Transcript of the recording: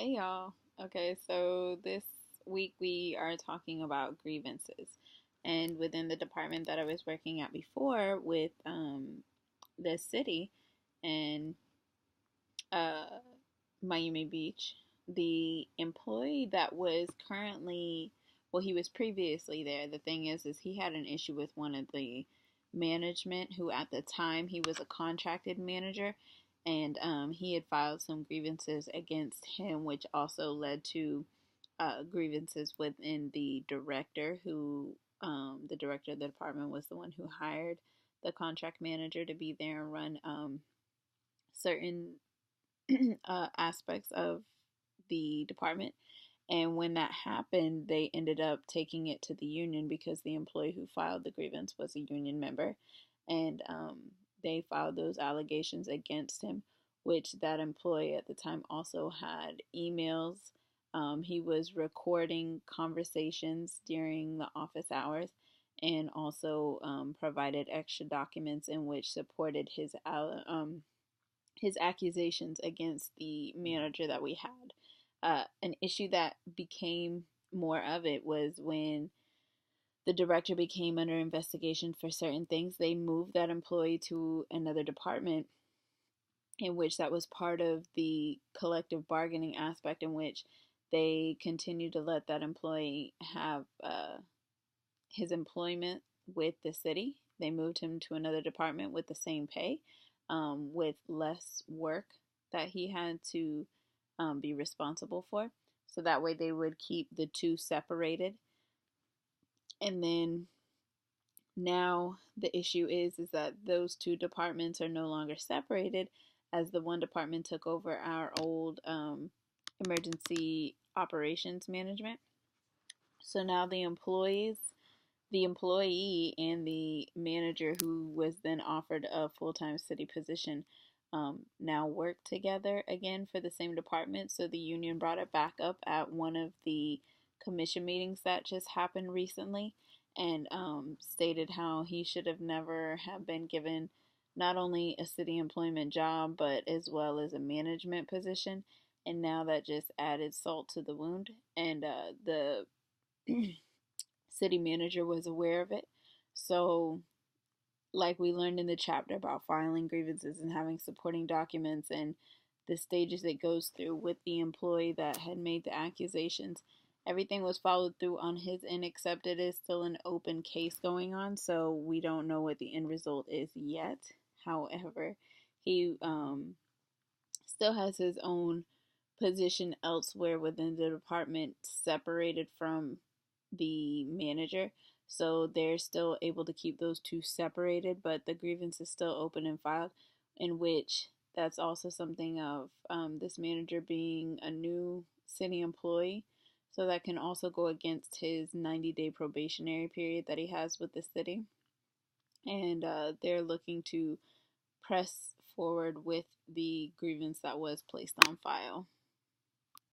Hey y'all. Okay, so this week we are talking about grievances. And within the department that I was working at before with the city and uh, Miami Beach, the employee that was currently, well, he was previously there. The thing is he had an issue with one of the management who at the time he was a contracted manager, and he had filed some grievances against him, which also led to grievances within the director who the director of the department was the one who hired the contract manager to be there and run certain aspects of the department. And when that happened, they ended up taking it to the union because the employee who filed the grievance was a union member. And they filed those allegations against him, which that employee at the time also had emails. He was recording conversations during the office hours and also provided extra documents in which supported his accusations against the manager that we had. An issue that became more of it was when the director became under investigation for certain things. They moved that employee to another department, in which that was part of the collective bargaining aspect, in which they continued to let that employee have his employment with the city. They moved him to another department with the same pay, with less work that he had to be responsible for. So that way they would keep the two separated. And then now the issue is that those two departments are no longer separated, as the one department took over our old emergency operations management. So now the employee and the manager who was then offered a full-time city position now work together again for the same department. So the union brought it back up at one of the commission meetings that just happened recently, and stated how he should have never have been given not only a city employment job but as well as a management position. And now that just added salt to the wound, and the city manager was aware of it. So, like we learned in the chapter about filing grievances and having supporting documents and the stages it goes through with the employee that had made the accusations, everything was followed through on his end, except it is still an open case going on. So, we don't know what the end result is yet. However, he still has his own position elsewhere within the department, separated from the manager. So they're still able to keep those two separated, but the grievance is still open and filed, in which that's also something of this manager being a new city employee. So that can also go against his 90-day probationary period that he has with the city. And they're looking to press forward with the grievance that was placed on file.